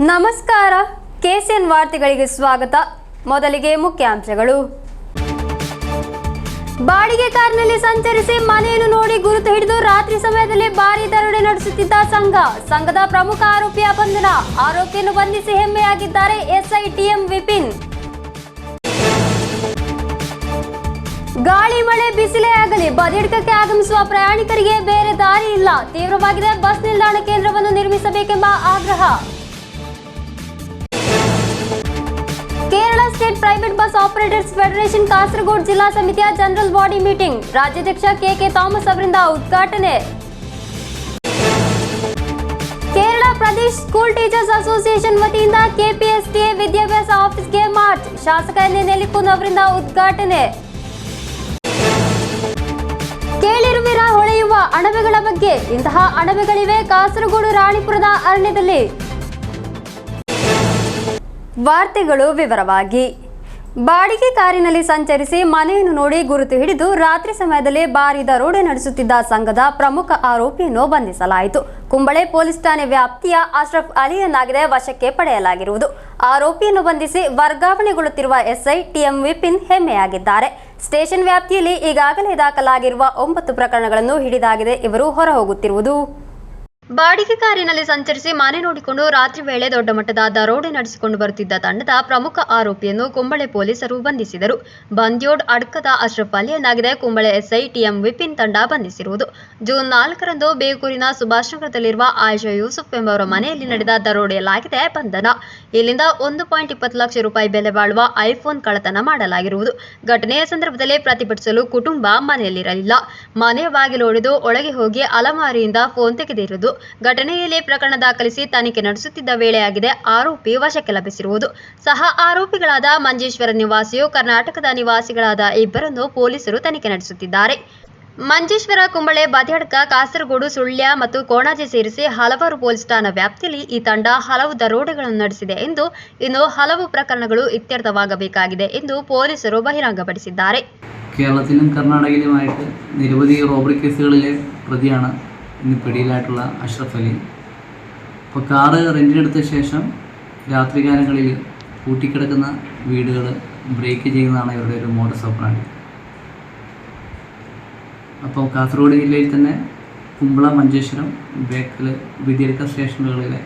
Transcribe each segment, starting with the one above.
ನಮಸ್ಕಾರ ಕೆಸಿಎನ್ ವಾರ್ತೆಗಳಿಗೆ ಸ್ವಾಗತ. ಮೊದಲಿಗೆ ಮುಖ್ಯಾಂಶಗಳು. ಬಾಡಿಗೆ ಕಾರಿನಲ್ಲಿ ಸಂಚರಿಸಿ ಮನೆಯನ್ನು ನೋಡಿ ಗುರುತು ಹಿಡಿದು ರಾತ್ರಿ ಸಮಯದಲ್ಲಿ ಭಾರೀ ದರೋಡೆ ನಡೆಸುತ್ತಿದ್ದ ಸಂಘದ ಪ್ರಮುಖ ಆರೋಪಿಯ ಬಂಧನ. ಆರೋಪಿಯನ್ನು ಬಂಧಿಸಿ ಹೆಮ್ಮೆಯಾಗಿದ್ದಾರೆ ಎಸ್ಐ ಟಿಎಂ ವಿಪಿನ್. ಗಾಳಿ ಮಳೆ ಬಿಸಿಲೇ ಆಗಲಿ ಬದಿಯಡ್ಕಕ್ಕೆ ಆಗಮಿಸುವ ಪ್ರಯಾಣಿಕರಿಗೆ ಬೇರೆ ದಾರಿ ಇಲ್ಲ. ತೀವ್ರವಾಗಿದೆ ಬಸ್ ನಿಲ್ದಾಣ ಕೇಂದ್ರವನ್ನು ನಿರ್ಮಿಸಬೇಕೆಂಬ ಆಗ್ರಹ. Kerala state private bus operators federation Kasaragod ಜಿಲ್ಲಾ ಸಮಿತಿಯ ಜನರಲ್ ಬಾಡಿ ಮೀಟಿಂಗ್ ರಾಜ್ಯಾಧ್ಯಕ್ಷ ಕೆಕೆ ಥಾಮಸ್ ಅವರಿಂದ ಉದ್ಘಾಟನೆ. Kerala Pradesh school teachers association ವತಿಯಿಂದ ಕೆಪಿಎಸ್ಟಿಎ ವಿದ್ಯಾಭ್ಯಾಸ ಆಫೀಸ್ಗೆ ಮಾರ್ಚ್ ಶಾಸಕ ಎನ್ ನೆಲ್ಲಿಕುನ್ ಅವರಿಂದ ಉದ್ಘಾಟನೆ. ಕೇಳಿರುವಿರ ಹೊಳೆಯುವ ಅಣಬೆಗಳ ಬಗ್ಗೆ. ಇಂತಹ ಅಣಬೆಗಳಿವೆ ಕಾಸರಗೋಡು ರಾಣಿಪುರದ ಅರಣ್ಯದಲ್ಲಿ. ವಾರ್ತೆಗಳು ವಿವರವಾಗಿ. ಬಾಡಿಗೆ ಕಾರಿನಲ್ಲಿ ಸಂಚರಿಸಿ ಮನೆಯನ್ನು ನೋಡಿ ಗುರುತು ಹಿಡಿದು ರಾತ್ರಿ ಸಮಯದಲ್ಲಿ ಭಾರೀ ದರೋಡೆ ನಡೆಸುತ್ತಿದ್ದ ಸಂಘದ ಪ್ರಮುಖ ಆರೋಪಿಯನ್ನು ಬಂಧಿಸಲಾಯಿತು. ಕುಂಬಳೆ ಪೊಲೀಸ್ ಠಾಣೆ ವ್ಯಾಪ್ತಿಯ ಅಶ್ರಫ್ ಅಲಿಯನ್ನಾಗಿದೆ ವಶಕ್ಕೆ ಪಡೆಯಲಾಗಿರುವುದು. ಆರೋಪಿಯನ್ನು ಬಂಧಿಸಿ ವರ್ಗಾವಣೆಗೊಳ್ಳುತ್ತಿರುವ ಎಸ್ಐ ಟಿಎಂ ವಿಪಿನ್ ಹೆಮ್ಮೆಯಾಗಿದ್ದಾರೆ. ಸ್ಟೇಷನ್ ವ್ಯಾಪ್ತಿಯಲ್ಲಿ ಈಗಾಗಲೇ ದಾಖಲಾಗಿರುವ 9 ಪ್ರಕರಣಗಳನ್ನು ಹಿಡಿದಾಗಿದೆ ಇವರು ಹೊರ ಹೋಗುತ್ತಿರುವುದು. ಬಾಡಿಗೆ ಕಾರಿನಲ್ಲಿ ಸಂಚರಿಸಿ ಮನೆ ನೋಡಿಕೊಂಡು ರಾತ್ರಿ ವೇಳೆ ದೊಡ್ಡ ಮಟ್ಟದ ದರೋಡೆ ನಡೆಸಿಕೊಂಡು ಬರುತ್ತಿದ್ದ ತಂಡದ ಪ್ರಮುಖ ಆರೋಪಿಯನ್ನು ಕುಂಬಳೆ ಪೊಲೀಸರು ಬಂಧಿಸಿದರು. ಬಂದ್ಯೋಡ್ ಅಡ್ಕದ ಅಶ್ರಫ್ ಅಲಿಯನ್ನಾಗಿದೆ ಕುಂಬಳೆ ಎಸ್ಐ ಟಿಎಂ ವಿಪಿನ್ ತಂಡ ಬಂಧಿಸಿರುವುದು. ಜೂನ್ 4ರಂದು ಬೇಗೂರಿನ ಸುಭಾಷ್ ನಗರದಲ್ಲಿರುವ ಆಯಿಷಾ ಯೂಸುಫ್ ಎಂಬವರ ಮನೆಯಲ್ಲಿ ನಡೆದ ದರೋಡೆಯಲ್ಲಾಗಿದೆ ಬಂಧನ. ಇಲ್ಲಿಂದ 1.20 ಲಕ್ಷ ರೂಪಾಯಿ ಬೆಲೆ ಬಾಳುವ ಐಫೋನ್ ಕಳ್ಳತನ ಮಾಡಲಾಗಿರುವುದು. ಘಟನೆಯ ಸಂದರ್ಭದಲ್ಲಿ ಪ್ರತಿಭಟಿಸಲು ಕುಟುಂಬ ಮನೆಯಲ್ಲಿರಲಿಲ್ಲ. ಮನೆಯ ಬಾಗಿಲು ಒಡೆದು ಒಳಗೆ ಹೋಗಿ ಅಲಮಾರಿಯಿಂದ ಫೋನ್ ತೆಗೆದಿರುವುದು. ಘಟನೆಯಲ್ಲಿ ಪ್ರಕರಣ ದಾಖಲಿಸಿ ತನಿಖೆ ನಡೆಸುತ್ತಿದ್ದ ವೇಳೆಯಾಗಿದೆ ಆರೋಪಿ ವಶಕ್ಕೆ ಲಭಿಸಿರುವುದು. ಸಹ ಆರೋಪಿಗಳಾದ ಮಂಜೇಶ್ವರ ನಿವಾಸಿಯು ಕರ್ನಾಟಕದ ನಿವಾಸಿಗಳಾದ ಇಬ್ಬರನ್ನು ಪೊಲೀಸರು ತನಿಖೆ ನಡೆಸುತ್ತಿದ್ದಾರೆ. ಮಂಜೇಶ್ವರ, ಕುಂಬಳೆ, ಬದಿಯಡ್ಕ, ಕಾಸರಗೋಡು, ಸುಳ್ಯ ಮತ್ತು ಕೋಣಾಜೆ ಸೇರಿಸಿ ಹಲವಾರು ಪೊಲೀಸ್ ಠಾಣಾ ವ್ಯಾಪ್ತಿಯಲ್ಲಿ ಈ ತಂಡ ಹಲವು ದರೋಡೆಗಳನ್ನು ನಡೆಸಿದೆ ಎಂದು ಇನ್ನು ಹಲವು പ്രകരണಗಳು ഇത്യർത്ഥವಾಗಬೇಕಾಗಿದೆ ಎಂದು പോലീസರು ബഹിರಂഗപ്പെടുത്തിದ್ದಾರೆ. കേരളത്തിലും കർണാടകയിലുമായിട്ട് നിരവധി റോബറി കേസുകളിലെ പ്രതിയാണ് ഇന്ന് പിടിയിലായിട്ടുള്ള അഷ്റഫ് അലി. അപ്പോൾ കാറ് റെൻറ്റിനെടുത്ത ശേഷം രാത്രികാലങ്ങളിൽ പൂട്ടിക്കിടക്കുന്ന വീടുകൾ ബ്രേക്ക് ചെയ്യുന്നതാണ് ഇവരുടെ ഒരു മോഡസ് ഓപ്പറാൻഡി. അപ്പോൾ കാസർഗോഡ് ജില്ലയിൽ തന്നെ കുമ്പള, മഞ്ചേശ്വരം, ബേക്കൽ, വിദ്യാർത്ഥി സ്റ്റേഷനുകളിലെ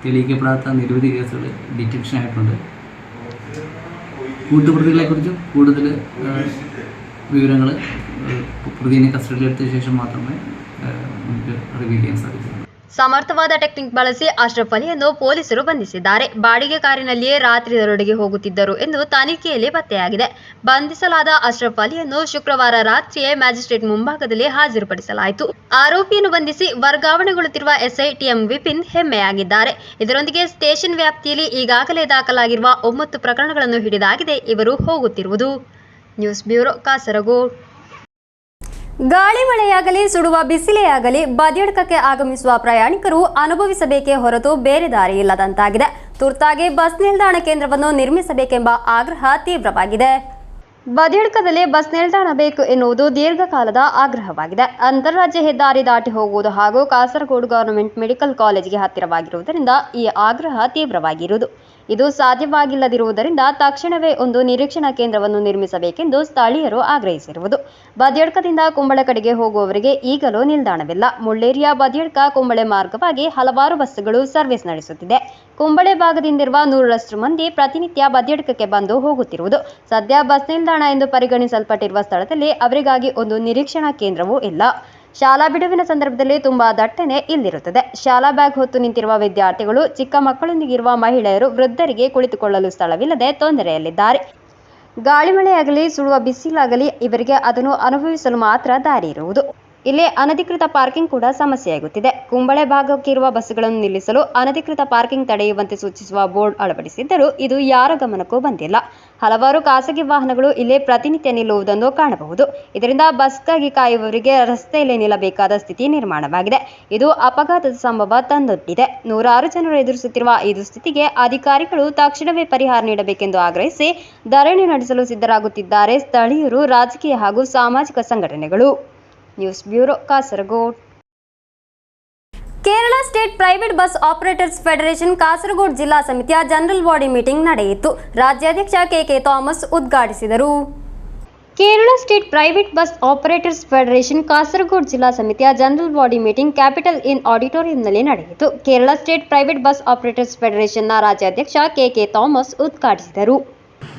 തെളിയിക്കപ്പെടാത്ത നിരവധി കേസുകൾ ഡിറ്റക്ഷൻ ആയിട്ടുണ്ട്. കൂട്ടുപ്രതികളെക്കുറിച്ച് കൂടുതൽ വിവരങ്ങൾ പ്രതിനെ കസ്റ്റഡിയിലെടുത്ത ശേഷം മാത്രമേ നമുക്ക് റിവീൽ ചെയ്യാൻ സാധിക്കൂ. ಸಮರ್ಥವಾದ ಟೆಕ್ನಿಕ್ ಬಳಸಿ ಅಶ್ರಫ್ ಅಲಿಯನ್ನು ಪೊಲೀಸರು ಬಂಧಿಸಿದ್ದಾರೆ. ಬಾಡಿಗೆ ಕಾರಿನಲ್ಲಿಯೇ ರಾತ್ರಿ ದರೋಡೆಗೆ ಹೋಗುತ್ತಿದ್ದರು ಎಂದು ತನಿಖೆಯಲ್ಲಿ ಪತ್ತೆಯಾಗಿದೆ. ಬಂಧಿಸಲಾದ ಅಶ್ರಫ್ ಅಲಿಯನ್ನು ಶುಕ್ರವಾರ ರಾತ್ರಿಯೇ ಮ್ಯಾಜಿಸ್ಟ್ರೇಟ್ ಮುಂಭಾಗದಲ್ಲಿ ಹಾಜರುಪಡಿಸಲಾಯಿತು. ಆರೋಪಿಯನ್ನು ಬಂಧಿಸಿ ವರ್ಗಾವಣೆಗೊಳ್ಳುತ್ತಿರುವ ಎಸ್ಐ ಟಿಎಂ ವಿಪಿನ್ ಹೆಮ್ಮೆಯಾಗಿದ್ದಾರೆ. ಇದರೊಂದಿಗೆ ಸ್ಟೇಷನ್ ವ್ಯಾಪ್ತಿಯಲ್ಲಿ ಈಗಾಗಲೇ ದಾಖಲಾಗಿರುವ 9 ಪ್ರಕರಣಗಳನ್ನು ಹಿಡಿದಾಗಿದೆ ಇವರು ಹೋಗುತ್ತಿರುವುದು. News bureau, Kasaragod. ಗಾಳಿ ಮಳೆಯಾಗಲಿ ಸುಡುವ ಬಿಸಿಲೇ ಆಗಲಿ ಬದಿಯಡ್ಕಕ್ಕೆ ಆಗಮಿಸುವ ಪ್ರಯಾಣಿಕರು ಅನುಭವಿಸಬೇಕೇ ಹೊರತು ಬೇರೆ ದಾರಿ ಇಲ್ಲದಂತಾಗಿದೆ. ತುರ್ತಾಗಿ ಬಸ್ ನಿಲ್ದಾಣ ಕೇಂದ್ರವನ್ನು ನಿರ್ಮಿಸಬೇಕೆಂಬ ಆಗ್ರಹ ತೀವ್ರವಾಗಿದೆ. ಬದಿಯಡ್ಕದಲ್ಲಿ ಬಸ್ ನಿಲ್ದಾಣ ಬೇಕು ಎನ್ನುವುದು ದೀರ್ಘಕಾಲದ ಆಗ್ರಹವಾಗಿದೆ. ಅಂತಾರಾಜ್ಯ ಹೆದ್ದಾರಿ ದಾಟಿ ಹೋಗುವುದು ಹಾಗೂ ಕಾಸರಗೋಡು ಗವರ್ನಮೆಂಟ್ ಮೆಡಿಕಲ್ ಕಾಲೇಜಿಗೆ ಹತ್ತಿರವಾಗಿರುವುದರಿಂದ ಈ ಆಗ್ರಹ ತೀವ್ರವಾಗಿರುವುದು. ಇದು ಸಾಧ್ಯವಾಗಿಲ್ಲದಿರುವುದರಿಂದ ತಕ್ಷಣವೇ ಒಂದು ನಿರೀಕ್ಷಣಾ ಕೇಂದ್ರವನ್ನು ನಿರ್ಮಿಸಬೇಕೆಂದು ಸ್ಥಳೀಯರು ಆಗ್ರಹಿಸಿರುವುದು. ಬದಿಯಡ್ಕದಿಂದ ಕುಂಬಳೆ ಕಡೆಗೆ ಹೋಗುವವರಿಗೆ ಈಗಲೂ ನಿಲ್ದಾಣವಿಲ್ಲ. ಮುಳ್ಳೇರಿಯ ಬದಿಯಡ್ಕ ಕುಂಬಳೆ ಮಾರ್ಗವಾಗಿ ಹಲವಾರು ಬಸ್ಸುಗಳು ಸರ್ವಿಸ್ ನಡೆಸುತ್ತಿದೆ. ಕುಂಬಳೆ ಭಾಗದಿಂದಿರುವ 100ರಷ್ಟು ಮಂದಿ ಪ್ರತಿನಿತ್ಯ ಬದಿಯಡ್ಕಕ್ಕೆ ಬಂದು ಹೋಗುತ್ತಿರುವುದು. ಸದ್ಯ ಬಸ್ ನಿಲ್ದಾಣ ಎಂದು ಪರಿಗಣಿಸಲ್ಪಟ್ಟಿರುವ ಸ್ಥಳದಲ್ಲಿ ಅವರಿಗಾಗಿ ಒಂದು ನಿರೀಕ್ಷಣಾ ಕೇಂದ್ರವೂ ಇಲ್ಲ. ಶಾಲಾ ಬಿಡುವಿನ ಸಂದರ್ಭದಲ್ಲಿ ತುಂಬಾ ದಟ್ಟಣೆ ಇಲ್ಲಿರುತ್ತದೆ. ಶಾಲಾ ಬ್ಯಾಗ್ ಹೊತ್ತು ನಿಂತಿರುವ ವಿದ್ಯಾರ್ಥಿಗಳು, ಚಿಕ್ಕ ಮಕ್ಕಳೊಂದಿಗಿರುವ ಮಹಿಳೆಯರು, ವೃದ್ಧರಿಗೆ ಕುಳಿತುಕೊಳ್ಳಲು ಸ್ಥಳವಿಲ್ಲದೆ ತೊಂದರೆಯಲ್ಲಿದ್ದಾರೆ. ಗಾಳಿ ಮಳೆಯಾಗಲಿ ಸುಡುವ ಬಿಸಿಲಾಗಲಿ ಇವರಿಗೆ ಅದನ್ನು ಅನುಭವಿಸಲು ಮಾತ್ರ ದಾರಿ ಇರುವುದು. ಇಲ್ಲಿ ಅನಧಿಕೃತ ಪಾರ್ಕಿಂಗ್ ಕೂಡ ಸಮಸ್ಯೆಯಾಗುತ್ತಿದೆ. ಕುಂಬಳೆ ಭಾಗಕ್ಕಿರುವ ಬಸ್ಸುಗಳನ್ನು ನಿಲ್ಲಿಸಲು ಅನಧಿಕೃತ ಪಾರ್ಕಿಂಗ್ ತಡೆಯುವಂತೆ ಸೂಚಿಸುವ ಬೋರ್ಡ್ ಅಳವಡಿಸಿದ್ದರೂ ಇದು ಯಾರ ಗಮನಕ್ಕೂ ಬಂದಿಲ್ಲ. ಹಲವಾರು ಖಾಸಗಿ ವಾಹನಗಳು ಇಲ್ಲೇ ಪ್ರತಿನಿತ್ಯ ನಿಲ್ಲುವುದನ್ನು ಕಾಣಬಹುದು. ಇದರಿಂದ ಬಸ್ಗಾಗಿ ಕಾಯುವವರಿಗೆ ರಸ್ತೆಯಲ್ಲಿ ನಿಲ್ಲಬೇಕಾದ ಸ್ಥಿತಿ ನಿರ್ಮಾಣವಾಗಿದೆ. ಇದು ಅಪಘಾತದ ಸಂಭವ ತಂದೊಡ್ಡಿದೆ. 100 ಜನರು ಎದುರಿಸುತ್ತಿರುವ ಈ ದುಸ್ಥಿತಿಗೆ ಅಧಿಕಾರಿಗಳು ತಕ್ಷಣವೇ ಪರಿಹಾರ ನೀಡಬೇಕೆಂದು ಆಗ್ರಹಿಸಿ ಧರಣಿ ನಡೆಸಲು ಸಿದ್ಧರಾಗುತ್ತಿದ್ದಾರೆ ಸ್ಥಳೀಯರು, ರಾಜಕೀಯ ಹಾಗೂ ಸಾಮಾಜಿಕ ಸಂಘಟನೆಗಳು. News bureau, Kasaragod. Kerala state private bus operators federation Kasaragod ಜಿಲ್ಲಾ ಸಮಿತಿಯ ಜನರಲ್ ಬಾಡಿ ಮೀಟಿಂಗ್ ನಡೆಯಿತು. ರಾಜ್ಯಾಧ್ಯಕ್ಷ ಕೆ ಥಾಮಸ್ ಉದ್ಘಾಟಿಸಿದರು. Kerala state private bus operators federation Kasaragod ಜಿಲ್ಲಾ ಸಮಿತಿಯ general body meeting capital in ಆಡಿಟೋರಿಯಂನಲ್ಲಿ ನಡೆಯಿತು. Kerala state private bus operators ಫೆಡರೇಷನ್ನ ರಾಜ್ಯಾಧ್ಯಕ್ಷ ಕೆ ಥಾಮಸ್ ഉദ്ഘാടിಸಿದರು.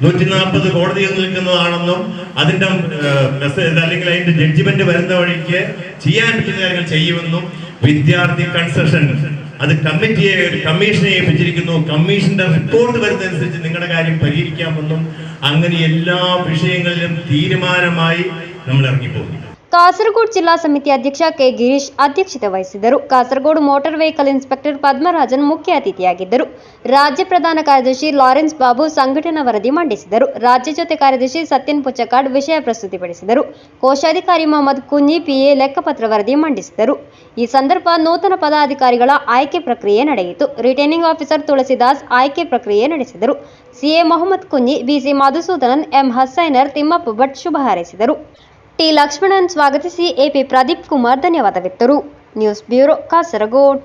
140 കോടതിയിൽ നിൽക്കുന്നതാണെന്നും അതിന്റെ മെസ്സേജ് അല്ലെങ്കിൽ അതിന്റെ ജഡ്ജിമെന്റ് വരുന്ന വഴിക്ക് ചെയ്യാൻ പറ്റുന്ന കാര്യങ്ങൾ ചെയ്യുമെന്നും വിദ്യാർത്ഥി കൺസെഷൻ അത് കമ്മിറ്റിയെ ഒരു കമ്മീഷനെ ഏൽപ്പിച്ചിരിക്കുന്നു. കമ്മീഷന്റെ റിപ്പോർട്ട് വരുന്നതനുസരിച്ച് നിങ്ങളുടെ കാര്യം പരിഹരിക്കാമെന്നും അങ്ങനെ എല്ലാ വിഷയങ്ങളിലും തീരുമാനമായി നമ്മൾ ഇറങ്ങിപ്പോകുന്നു. ಕಾಸರಗೋಡು ಜಿಲ್ಲಾ ಸಮಿತಿ ಅಧ್ಯಕ್ಷ ಕೆ ಗಿರೀಶ್ ಅಧ್ಯಕ್ಷತೆ ವಹಿಸಿದ್ದರು. Kasaragod motor vehicle inspector Padmarajan ಮುಖ್ಯ ಅತಿಥಿಯಾಗಿದ್ದರು. ರಾಜ್ಯ ಪ್ರಧಾನ ಕಾರ್ಯದರ್ಶಿ ಲಾರೆನ್ಸ್ ಬಾಬು ಸಂಘಟನಾ ವರದಿ ಮಂಡಿಸಿದರು. ರಾಜ್ಯ ಜೊತೆ ಕಾರ್ಯದರ್ಶಿ ಸತ್ಯನ್ ಪುಚ್ಚಕಾಡ್ ವಿಷಯ ಪ್ರಸ್ತುತಿಪಡಿಸಿದರು. ಕೋಶಾಧಿಕಾರಿ ಮೊಹಮ್ಮದ್ ಕುಂಜಿ ಪಿಎ ಲೆಕ್ಕಪತ್ರ ವರದಿ ಮಂಡಿಸಿದರು. ಈ ಸಂದರ್ಭ ನೂತನ ಪದಾಧಿಕಾರಿಗಳ ಆಯ್ಕೆ ಪ್ರಕ್ರಿಯೆ ನಡೆಯಿತು. ರಿಟರ್ನಿಂಗ್ ಆಫೀಸರ್ ತುಳಸಿದಾಸ್ ಆಯ್ಕೆ ಪ್ರಕ್ರಿಯೆ ನಡೆಸಿದರು. CA Mohammed Kunji, BC Madhusudanan, M Hussainar, Thimmappa Bhat ಶುಭ ಹಾರೈಸಿದರು. ಟಿ ಲಕ್ಷ್ಮಣನ್ ಸ್ವಾಗತಿಸಿ ಎಪಿ ಪ್ರದೀಪ್ ಕುಮಾರ್ ಧನ್ಯವಾದವಿತ್ತರು. News bureau Kasaragod.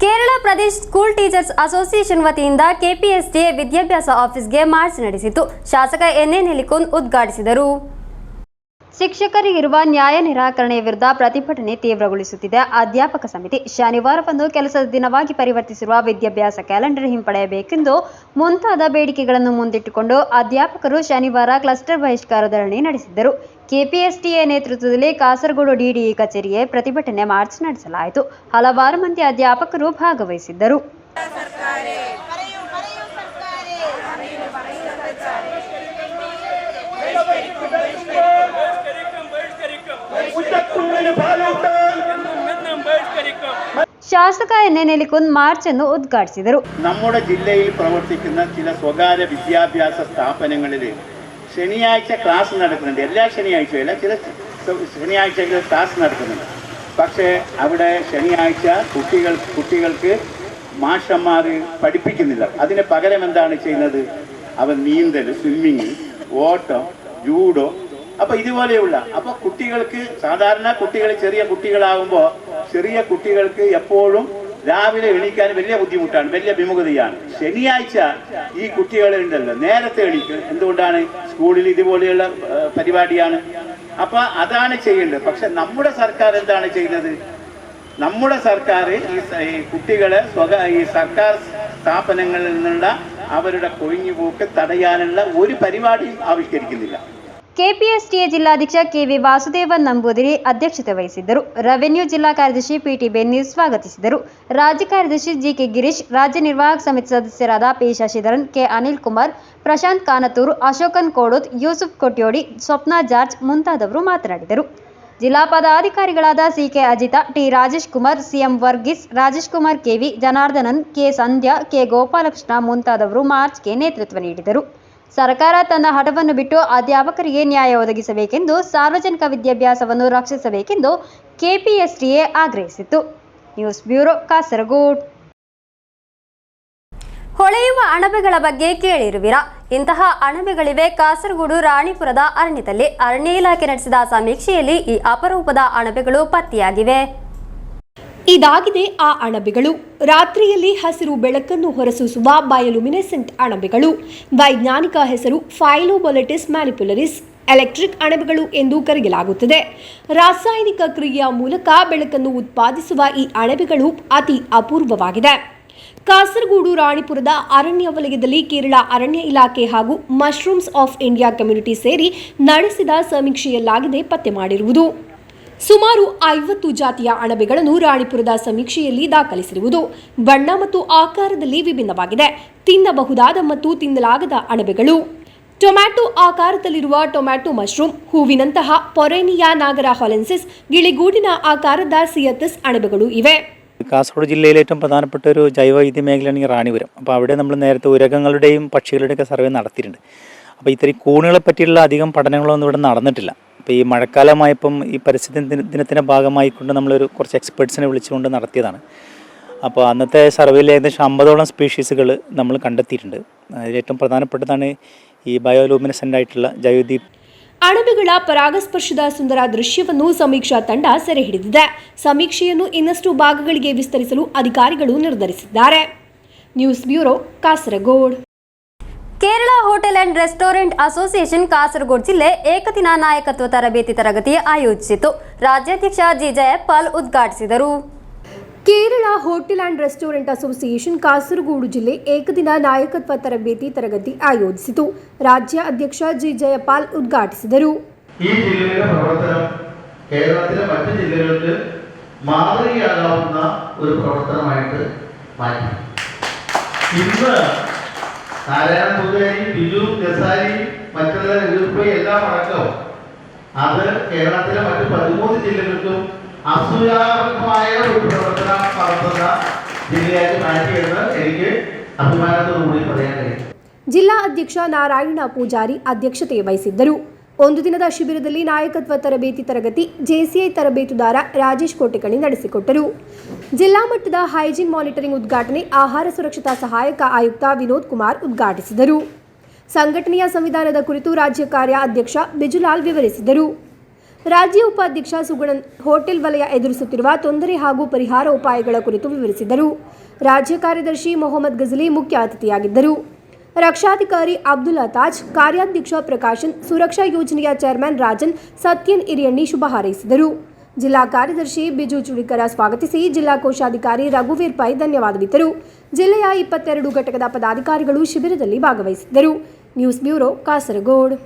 Kerala Pradesh school teachers association ವತಿಯಿಂದ ಕೆಪಿಎಸ್ಟಿಎ ವಿದ್ಯಾಭ್ಯಾಸ ಆಫೀಸ್ಗೆ ಮಾರ್ಚ್ ನಡೆಸಿತು. ಶಾಸಕ ಎನ್ ನೆಲಿಕುನ್ ಉದ್ಘಾಟಿಸಿದರು. ಶಿಕ್ಷಕರಿಗಿರುವ ನ್ಯಾಯ ನಿರಾಕರಣೆಯ ವಿರುದ್ಧ ಪ್ರತಿಭಟನೆ ತೀವ್ರಗೊಳಿಸುತ್ತಿದೆ. ಅಧ್ಯಾಪಕ ಸಮಿತಿ ಶನಿವಾರವನ್ನು ಕೆಲಸದ ದಿನವಾಗಿ ಪರಿವರ್ತಿಸಿರುವ ವಿದ್ಯಾಭ್ಯಾಸ ಕ್ಯಾಲೆಂಡರ್ ಹಿಂಪಡೆಯಬೇಕೆಂದು ಮುಂತಾದ ಬೇಡಿಕೆಗಳನ್ನು ಮುಂದಿಟ್ಟುಕೊಂಡು ಅಧ್ಯಾಪಕರು ಶನಿವಾರ ಕ್ಲಸ್ಟರ್ ಬಹಿಷ್ಕಾರ ಧರಣಿ ನಡೆಸಿದ್ದರು. ಕೆಪಿಎಸ್ಟಿಎ ನೇತೃತ್ವದಲ್ಲಿ ಕಾಸರಗೋಡು ಡಿಡಿಇ ಕಚೇರಿಗೆ ಪ್ರತಿಭಟನೆ ಮಾರ್ಚ್ ನಡೆಸಲಾಯಿತು. ಹಲವಾರು ಮಂದಿ ಅಧ್ಯಾಪಕರು ಭಾಗವಹಿಸಿದ್ದರು. ಶಾಸಕ എൻ ನೆಲಿಕುನ್ മാർച്ച് അನ್ನು ഉദ്ഘാടിಸಿದರು. നമ്മുടെ ജില്ലയിൽ പ്രവർത്തിക്കുന്ന ചില സ്വകാര്യ വിദ്യാഭ്യാസ സ്ഥാപനങ്ങളിൽ ശനിയാഴ്ച ക്ലാസ് നടക്കുന്നുണ്ട്. എല്ലാ ശനിയാഴ്ചയല്ല, ചില ശനിയാഴ്ചകളിൽ ക്ലാസ് നടക്കുന്നുണ്ട്. പക്ഷേ അവിടെ ശനിയാഴ്ച കുട്ടികൾക്ക് മാഷന്മാർ പഠിപ്പിക്കുന്നില്ല. അതിന് പകരം എന്താണ് ചെയ്യുന്നത്? അവർ നീന്തൽ, സ്വിമ്മിങ്, ഓട്ടം, ജൂഡോ, അപ്പോൾ ഇതുപോലെയുള്ള അപ്പോൾ കുട്ടികൾക്ക് സാധാരണ കുട്ടികൾ ചെറിയ കുട്ടികളാകുമ്പോൾ ചെറിയ കുട്ടികൾക്ക് എപ്പോഴും രാവിലെ എണീക്കാൻ വലിയ ബുദ്ധിമുട്ടാണ്, വലിയ വിമുഖതയാണ്. ശനിയാഴ്ച ഈ കുട്ടികളുണ്ടല്ലോ നേരത്തെ എണീക്കും. എന്തുകൊണ്ടാണ്? സ്കൂളിൽ ഇതുപോലെയുള്ള പരിപാടിയാണ്. അപ്പോൾ അതാണ് ചെയ്യേണ്ടത്. പക്ഷെ നമ്മുടെ സർക്കാർ എന്താണ് ചെയ്യുന്നത്? നമ്മുടെ സർക്കാർ ഈ കുട്ടികളെ ഈ സർക്കാർ സ്ഥാപനങ്ങളിൽ നിന്നുള്ള അവരുടെ കൊഴിഞ്ഞുപോക്ക് തടയാനുള്ള ഒരു പരിപാടിയും ആവിഷ്കരിക്കുന്നില്ല. ಕೆಪಿಎಸ್ಟಿಎ ಜಿಲ್ಲಾಧ್ಯಕ್ಷ ಕೆವಿ ವಾಸುದೇವನ್ ನಂಬೂದಿರಿ ಅಧ್ಯಕ್ಷತೆ ವಹಿಸಿದ್ದರು. ರೆವೆನ್ಯೂ ಜಿಲ್ಲಾ ಕಾರ್ಯದರ್ಶಿ ಪಿಟಿ ಬೆನ್ನಿ ಸ್ವಾಗತಿಸಿದರು. ರಾಜ್ಯ ಕಾರ್ಯದರ್ಶಿ ಜಿಕೆ ಗಿರೀಶ್, ರಾಜ್ಯ ನಿರ್ವಾಹಕ ಸಮಿತಿ ಸದಸ್ಯರಾದ P Sasidharan, K Anil Kumar, Prashant Kanathur, Ashokan Kodoth, Yusuf Kottyodi, Swapna George ಮುಂತಾದವರು ಮಾತನಾಡಿದರು. ಜಿಲ್ಲಾ ಪದಾಧಿಕಾರಿಗಳಾದ CK Ajitha, T Rajesh Kumar, CM Varghese, Rajesh Kumar KV, Janardanan, K Sandhya, K Gopalakrishna ಮುಂತಾದವರು ಮಾರ್ಚ್ಗೆ ನೇತೃತ್ವ ನೀಡಿದರು. ಸರ್ಕಾರ ತನ್ನ ಹಠವನ್ನು ಬಿಟ್ಟು ಅಧ್ಯಾಪಕರಿಗೆ ನ್ಯಾಯ ಒದಗಿಸಬೇಕೆಂದು, ಸಾರ್ವಜನಿಕ ವಿದ್ಯಾಭ್ಯಾಸವನ್ನು ರಕ್ಷಿಸಬೇಕೆಂದು ಕೆಪಿಎಸ್ಟಿಎ ಆಗ್ರಹಿಸಿತು. News bureau Kasaragod. ಹೊಳೆಯುವ ಅಣಬೆಗಳ ಬಗ್ಗೆ ಕೇಳಿರುವಿರಾ? ಇಂತಹ ಅಣಬೆಗಳಿವೆ ಕಾಸರಗೋಡು ರಾಣಿಪುರದ ಅರಣ್ಯದಲ್ಲಿ. ಅರಣ್ಯ ಇಲಾಖೆ ನಡೆಸಿದ ಸಮೀಕ್ಷೆಯಲ್ಲಿ ಈ ಅಪರೂಪದ ಅಣಬೆಗಳು ಪತ್ತೆಯಾಗಿವೆ. ಇದಾಗಿದೆ ಆ ಅಣಬೆಗಳು. ರಾತ್ರಿಯಲ್ಲಿ ಹಸಿರು ಬೆಳಕನ್ನು ಹೊರಸೂಸುವ ಬಯೋಲುಮಿನೆಸೆಂಟ್ ಅಣಬೆಗಳು. ವೈಜ್ಞಾನಿಕ ಹೆಸರು ಫೈಲೋಬೊಲೆಟಿಸ್ ಮ್ಯಾನಿಪುಲರಿಸ್. ಎಲೆಕ್ಟ್ರಿಕ್ ಅಣಬೆಗಳು ಎಂದು ಕರೆಯಲಾಗುತ್ತದೆ. ರಾಸಾಯನಿಕ ಕ್ರಿಯೆಯ ಮೂಲಕ ಬೆಳಕನ್ನು ಉತ್ಪಾದಿಸುವ ಈ ಅಣಬೆಗಳು ಅತಿ ಅಪೂರ್ವವಾಗಿದೆ. ಕಾಸರಗೋಡು ರಾಣಿಪುರದ ಅರಣ್ಯ ವಲಯದಲ್ಲಿ ಕೇರಳ ಅರಣ್ಯ ಇಲಾಖೆ ಹಾಗೂ ಮಶ್ರೂಮ್ಸ್ ಆಫ್ ಇಂಡಿಯಾ ಕಮ್ಯುನಿಟಿ ಸೇರಿ ನಡೆಸಿದ ಸಮೀಕ್ಷೆಯಲ್ಲಾಗಿದೆ ಪತ್ತೆ ಮಾಡಿರುವುದು. ಸುಮಾರು 50 ಜಾತಿಯ ಅಣಬೆಗಳನ್ನು ರಾಣಿಪುರದ ಸಮೀಕ್ಷೆಯಲ್ಲಿ ದಾಖಲಿಸಿರುವುದು. ಬಣ್ಣ ಮತ್ತು ಆಕಾರದಲ್ಲಿ ವಿಭಿನ್ನವಾಗಿದೆ. ತಿನ್ನಬಹುದಾದ ಮತ್ತು ತಿನ್ನಲಾಗದ ಅಣಬೆಗಳು. ಟೊಮ್ಯಾಟೊ ಆಕಾರದಲ್ಲಿರುವ ಟೊಮ್ಯಾಟೊ ಮಶ್ರೂಮ್, ಹೂವಿನಂತಹ ಪೊರೇನಿಯಾ നാഗര ಹೊಲೆನ್ಸಿಸ್, ಗಿಳಿಗೂಡಿನ ಆಕಾರದ ಸಿಯತಸ್ അണബെಗಳು ഇವೆ. കാസർഗോഡ് ജില്ലയിലെ ഏറ്റവും പ്രധാനപ്പെട്ട ഒരു ജൈവവൈവിധ്യ മേഖലയാണ് ഈ റാണിപുരം. അപ്പോൾ അവിടെ നമ്മൾ നേരത്തെ ഉരകങ്ങളുടെയും പക്ഷികളുടെയൊക്കെ സർവേ നടത്തിയിട്ടുണ്ട്. അപ്പോൾ ഇത്രയും കൂണുകളെ പറ്റിയുള്ള അധികം പഠനങ്ങളൊന്നും ഇവിടെ നടന്നിട്ടില്ല. അപ്പോൾ ഈ മഴക്കാലമായപ്പം ഈ പരിസ്ഥിതി ദിനത്തിൻ്റെ ഭാഗമായിക്കൊണ്ട് നമ്മളൊരു കുറച്ച് എക്സ്പെർട്സിനെ വിളിച്ചുകൊണ്ട് നടത്തിയതാണ്. അപ്പോൾ അന്നത്തെ സർവേയിൽ ഏകദേശം 50ഓളം സ്പീഷീസുകൾ നമ്മൾ കണ്ടെത്തിയിട്ടുണ്ട്. അതിൽ ഏറ്റവും പ്രധാനപ്പെട്ടതാണ് ഈ ബയോലൂമിനസെൻ്റ് ആയിട്ടുള്ള ജൈവദീപ്. ಅಣಬೆಗಳ ಪರಾಗಸ್ಪರ್ಶದ ಸುಂದರ ದೃಶ್ಯವನ್ನು ಸಮೀಕ್ಷಾ ತಂಡ ಸೆರೆ ಹಿಡಿದಿದೆ. ಸಮೀಕ್ಷೆಯನ್ನು ಇನ್ನಷ್ಟು ಭಾಗಗಳಿಗೆ ವಿಸ್ತರಿಸಲು ಅಧಿಕಾರಿಗಳು ನಿರ್ಧರಿಸಿದ್ದಾರೆ. News bureau, Kasaragod. Kerala hotel and restaurant association Kasaragod ಜಿಲ್ಲೆ ಏಕದಿನ ನಾಯಕತ್ವ ತರಬೇತಿ ತರಗತಿ ಆಯೋಜಿಸಿತು. ರಾಜ್ಯಾಧ್ಯಕ್ಷ ಜಿ ಜಯಪಾಲ್ ಉದ್ಘಾಟಿಸಿದರು. Kerala hotel and restaurant association Kasaragod ಜಿಲ್ಲೆ ಏಕದಿನ ನಾಯಕತ್ವ ತರಬೇತಿ ತರಗತಿ ಆಯೋಜಿಸಿತು. ರಾಜ್ಯ ಅಧ್ಯಕ್ಷ ಜಿ ಜಯಪಾಲ್ ಉದ್ಘಾಟಿಸಿದರು. ഈ ജില്ലയുടെ പ്രവർത്തനം കേരളത്തിലെ മറ്റ് ജില്ലകൾക്ക് മാതൃകയാകാവുന്ന ഒരു പ്രവർത്തനമായിട്ട് മാറ്റി. ഇന്ന് നാരായണ പൂജാരി, ബിജു ഗസാരി, മറ്റുള്ള എതിർപ്പ് എല്ലാം അടക്കം അത് കേരളത്തിലെ മറ്റ് 13 ജില്ലകൾക്കും അസൂയാത്മകമായ ഒരു പ്രവർത്തനം നടത്തുന്ന ജില്ലയായിട്ട് മാറ്റിയെന്ന് എനിക്ക് അഭിമാനത്തോടുകൂടി പറയാൻ കഴിയും. ಜಿಲ್ಲಾ ಅಧ್ಯಕ್ಷ ನಾರಾಯಣ ಪೂಜಾರಿ ಅಧ್ಯಕ್ಷತೆ ವಹಿಸಿದ್ದರು. ಒಂದು ದಿನದ ಶಿಬಿರದಲ್ಲಿ ನಾಯಕತ್ವ ತರಬೇತಿ ತರಗತಿ ಜೆಸಿಐ ತರಬೇತುದಾರ ರಾಜೇಶ್ ಕೋಟೆಕಣಿ ನಡೆಸಿಕೊಟ್ಟರು. ಜಿಲ್ಲಾ ಮಟ್ಟದ ಹೈಜೀನ್ ಮಾನಿಟರಿಂಗ್ ಉದ್ಘಾಟನೆ ಆಹಾರ ಸುರಕ್ಷತಾ ಸಹಾಯಕ ಆಯುಕ್ತ ವಿನೋದ್ ಕುಮಾರ್ ಉದ್ಘಾಟಿಸಿದರು. ಸಂಘಟನೆಯ ಸಂವಿಧಾನದ ಕುರಿತು ರಾಜ್ಯ ಕಾರ್ಯ ಅಧ್ಯಕ್ಷ ಬಿಜುಲಾಲ್ ವಿವರಿಸಿದರು. ರಾಜ್ಯ ಉಪಾಧ್ಯಕ್ಷ ಸುಗುಣನ್ ಹೋಟೆಲ್ ವಲಯ ಎದುರಿಸುತ್ತಿರುವ ತೊಂದರೆ ಹಾಗೂ ಪರಿಹಾರ ಉಪಾಯಗಳ ಕುರಿತು ವಿವರಿಸಿದರು. ರಾಜ್ಯ ಕಾರ್ಯದರ್ಶಿ ಮೊಹಮ್ಮದ್ ಗಜಲಿ ಮುಖ್ಯ ಅತಿಥಿಯಾಗಿದ್ದರು. ರಕ್ಷಾಧಿಕಾರಿ ಅಬ್ದುಲ್ಲಾ ತಾಜ್, ಕಾರ್ಯಾಧ್ಯಕ್ಷ ಪ್ರಕಾಶನ್, ಸುರಕ್ಷಾ ಯೋಜನೆಯ ಚೇರ್ಮನ್ ರಾಜನ್, ಸತ್ಯನ್ ಇರಿಯಣ್ಣಿ ಶುಭ ಹಾರೈಸಿದರು. ಜಿಲ್ಲಾ ಕಾರ್ಯದರ್ಶಿ ಬಿಜು ಚುಡಿಕರ ಸ್ವಾಗತಿಸಿ ಜಿಲ್ಲಾ ಕೋಶಾಧಿಕಾರಿ ರಘುವೀರ್ ಪೈ ಧನ್ಯವಾದವಿತ್ತರು. ಜಿಲ್ಲೆಯ 22 ಘಟಕದ ಪದಾಧಿಕಾರಿಗಳು ಶಿಬಿರದಲ್ಲಿ ಭಾಗವಹಿಸಿದ್ದರು. News bureau, Kasaragod.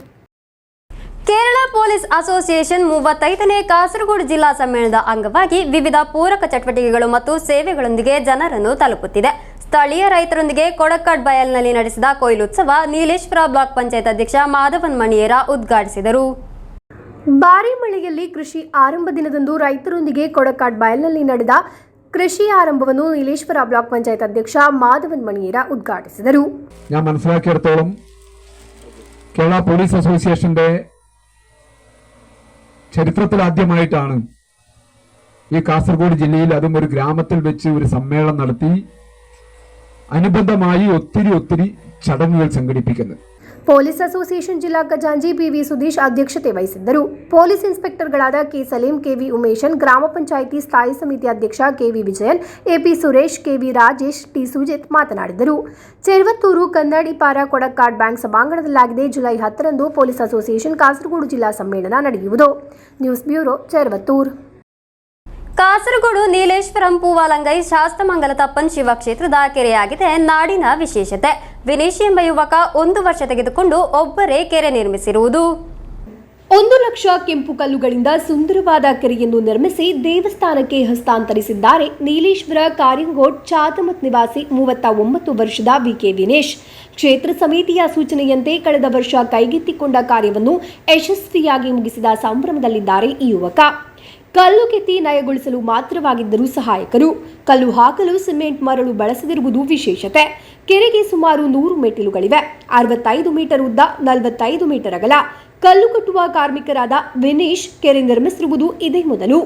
Kerala police association 35ನೇ ಕಾಸರಗೋಡು ಜಿಲ್ಲಾ ಸಮ್ಮೇಳನದ ಅಂಗವಾಗಿ ವಿವಿಧ ಪೂರಕ ಚಟುವಟಿಕೆಗಳು ಮತ್ತು ಸೇವೆಗಳೊಂದಿಗೆ ಜನರನ್ನು ತಲುಪುತ್ತಿದೆ. ಸ್ಥಳೀಯ ರೈತರೊಂದಿಗೆ ಕೊಡಕಾಡ್ ಬಯಲ್ನಲ್ಲಿ ನಡೆಸಿದ ಕೊಯ್ಲೋತ್ಸವ ನೀಲೇಶ್ವರ ಬ್ಲಾಕ್ ಪಂಚಾಯತ್ ಅಧ್ಯಕ್ಷ ಮಾಧವನ್ ಮಣಿಯೇರ ಉದ್ಘಾಟಿಸಿದರು. ಭಾರೀ ಮಳೆಯಲ್ಲಿ ಕೃಷಿ ಆರಂಭ ದಿನದಂದು ರೈತರೊಂದಿಗೆ ಕೊಡಕಾಡ್ ಬಯಲ್ನಲ್ಲಿ ನಡೆದ കൃഷി ആരംഭವನ್ನು നീലേശ്വര ബ്ലോക്ക് പഞ്ചായത്ത് അധ്യക്ഷ മാധവൻ മണിയേര ഉദ്ഘാടിಸಿದರು. ഞാൻ മനസ്സിലാക്കിയിടത്തോളം കേരള പോലീസ് അസോസിയേഷന്റെ ചരിത്രത്തിൽ ആദ്യമായിട്ടാണ് ഈ കാസർഗോഡ് ജില്ലയിൽ അതും ഒരു ഗ്രാമത്തിൽ വെച്ച് ഒരു സമ്മേളനം നടത്തി അനുബന്ധമായി ഒത്തിരി ചടങ്ങുകൾ സംഘടിപ്പിക്കുന്നത്. ಪೊಲೀಸ್ ಅಸೋಸಿಯೇಷನ್ ಜಿಲ್ಲಾ ಖಜಾಂಚಿ ಪಿವಿ ಸುದೀಶ್ ಅಧ್ಯಕ್ಷತೆ ವಹಿಸಿದ್ದರು. ಪೊಲೀಸ್ ಇನ್ಸ್ಪೆಕ್ಟರ್ಗಳಾದ ಕೆ ಸಲೀಂ, ಕೆವಿ ಉಮೇಶನ್, ಗ್ರಾಮ ಪಂಚಾಯಿತಿ ಸ್ಥಾಯಿ ಸಮಿತಿ ಅಧ್ಯಕ್ಷ KV Vijayan, AP Suresh, KV Rajesh, T Sujith ಮಾತನಾಡಿದರು. ಚೆರ್ವತ್ತೂರು ಕನ್ನಡಿಪಾರ ಕೊಡಕಾಡ್ ಬ್ಯಾಂಕ್ ಸಭಾಂಗಣದಲ್ಲಾಗಿದೆ. ಜುಲೈ 10ರಂದು ಪೊಲೀಸ್ ಅಸೋಸಿಯೇಷನ್ ಕಾಸರಗೋಡು ಜಿಲ್ಲಾ ಸಮ್ಮೇಳನ ನಡೆಯುವುದು. News bureau, Cheruvathur. ಕಾಸರಗೋಡು ನೀಲೇಶ್ವರಂ ಪೂವಾಲಂಗೈ ಶಾಸ್ತಮಂಗಲ ತಪ್ಪನ್ ಶಿವಕ್ಷೇತ್ರದ ಕೆರೆಯಾಗಿದೆ ನಾಡಿನ ವಿಶೇಷತೆ. ವಿನೀಶ್ ಎಂಬ ಯುವಕ 1 ವರ್ಷ ತೆಗೆದುಕೊಂಡು ಒಬ್ಬರೇ ಕೆರೆ ನಿರ್ಮಿಸಿರುವುದು. 1 ಲಕ್ಷ ಕೆಂಪು ಕಲ್ಲುಗಳಿಂದ ಸುಂದರವಾದ ಕೆರೆಯನ್ನು ನಿರ್ಮಿಸಿ ದೇವಸ್ಥಾನಕ್ಕೆ ಹಸ್ತಾಂತರಿಸಿದ್ದಾರೆ ನೀಲೇಶ್ವರ ಕಾರ್ಯಂಗೋಡ್ ಚಾತಮತ್ ನಿವಾಸಿ 39 ವರ್ಷದ ವಿಕೆ ವಿನೇಶ್. ಕ್ಷೇತ್ರ ಸಮಿತಿಯ ಸೂಚನೆಯಂತೆ ಕಳೆದ ವರ್ಷ ಕೈಗೆತ್ತಿಕೊಂಡ ಕಾರ್ಯವನ್ನು ಯಶಸ್ವಿಯಾಗಿ ಮುಗಿಸಿದ ಸಂಭ್ರಮದಲ್ಲಿದ್ದಾರೆ ಈ ಯುವಕ. ಕಲ್ಲು ಕೆತ್ತಿ ನಯಗೊಳಿಸಲು ಮಾತ್ರವಾಗಿದ್ದರೂ ಸಹಾಯಕರು. ಕಲ್ಲು ಹಾಕಲು ಸಿಮೆಂಟ್ ಮರಳು ಬಳಸದಿರುವುದು ವಿಶೇಷತೆ. ಕೆರೆಗೆ ಸುಮಾರು 100 ಮೆಟ್ಟಿಲುಗಳಿವೆ. 65 ಮೀಟರ್ ಉದ್ದ, 45 ಮೀಟರ್ ಅಗಲ. ಕಲ್ಲು ಕಟ್ಟುವ ಕಾರ್ಮಿಕರಾದ ವಿನೀಶ್ ಕೆರೆ ನಿರ್ಮಿಸಿರುವುದು ಇದೇ ಮೊದಲು.